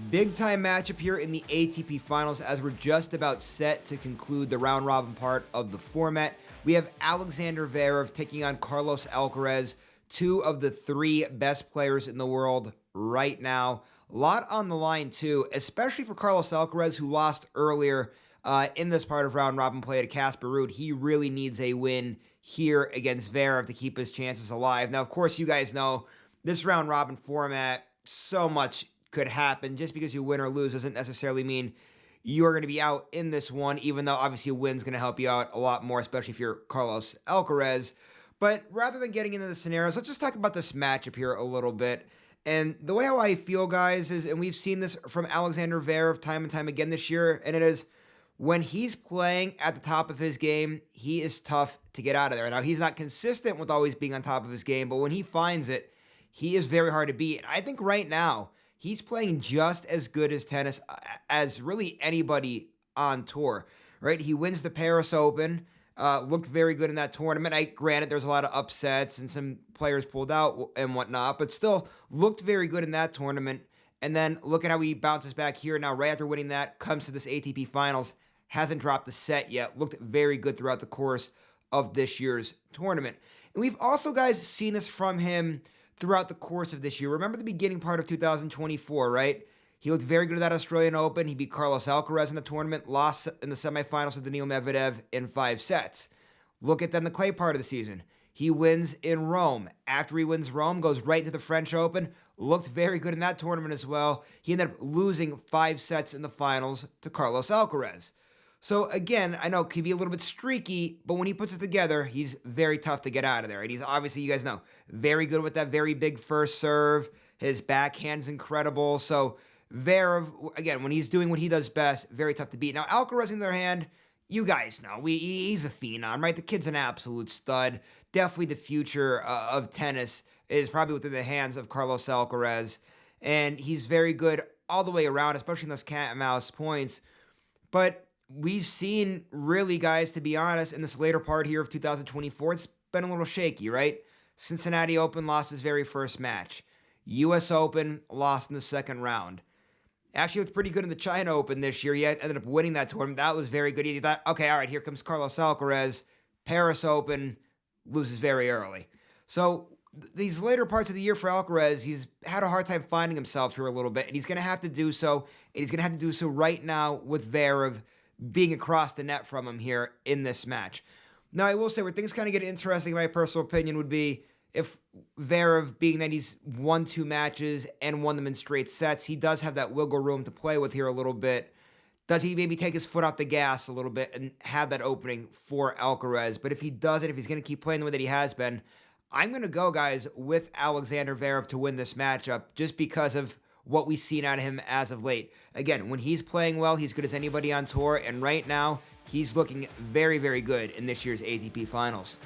Big time matchup here in the ATP Finals as we're just about set to conclude the round robin part of the format. We have Alexander Zverev taking on Carlos Alcaraz, two of the three best players in the world right now. A lot on the line too, especially for Carlos Alcaraz, who lost earlier in this part of round robin play to Casper Ruud. He really needs a win here against Zverev to keep his chances alive. Now, of course, you guys know this round robin format, so much could happen. Just because you win or lose doesn't necessarily mean you're going to be out in this one, even though obviously a win's going to help you out a lot more, especially if you're Carlos Alcaraz. But rather than getting into the scenarios, let's just talk about this matchup here a little bit. And the way how I feel, guys, is, and we've seen this from Alexander Zverev time and time again this year, and it is when he's playing at the top of his game, he is tough to get out of there. Now, he's not consistent with always being on top of his game, but when he finds it, he is very hard to beat. And I think right now, he's playing just as good as tennis as really anybody on tour, right? He wins the Paris Open, looked very good in that tournament. Granted, there's a lot of upsets and some players pulled out and whatnot, but still looked very good in that tournament. And then look at how he bounces back here. Now, right after winning that, comes to this ATP Finals, hasn't dropped a set yet, looked very good throughout the course of this year's tournament. And we've also, guys, seen this from him throughout the course of this year. Remember the beginning part of 2024, right? He looked very good at that Australian Open. He beat Carlos Alcaraz in the tournament, lost in the semifinals to Daniil Medvedev in 5 sets. Look at then the clay part of the season. He wins in Rome. After he wins Rome, goes right into the French Open, looked very good in that tournament as well. He ended up losing 5 sets in the finals to Carlos Alcaraz. So again, I know it can be a little bit streaky, but when he puts it together, he's very tough to get out of there. And he's obviously, you guys know, very good with that very big first serve. His backhand's incredible. So Zverev, again, when he's doing what he does best, very tough to beat. Now, Alcaraz, on the other hand, you guys know, he's a phenom, right? The kid's an absolute stud. Definitely the future of tennis is probably within the hands of Carlos Alcaraz. And he's very good all the way around, especially in those cat and mouse points. But we've seen, really, guys, to be honest, in this later part here of 2024, it's been a little shaky, right? Cincinnati Open lost his very first match. U.S. Open lost in the second round. Actually looked pretty good in the China Open this year. He ended up winning that tournament. That was very good. He thought, okay, all right, here comes Carlos Alcaraz. Paris Open loses very early. So these later parts of the year for Alcaraz, he's had a hard time finding himself here a little bit, and he's going to have to do so. And he's going to have to do so right now with Zverev being across the net from him here in this match. Now, I will say where things kind of get interesting, in my personal opinion, would be if Zverev, being that he's won 2 matches and won them in straight sets, he does have that wiggle room to play with here a little bit. Does he maybe take his foot off the gas a little bit and have that opening for Alcaraz? But if he doesn't, if he's going to keep playing the way that he has been, I'm going to go, guys, with Alexander Zverev to win this matchup just because of what we've seen out of him as of late. Again, when he's playing well, he's good as anybody on tour, and right now, he's looking very, very good in this year's ATP Finals.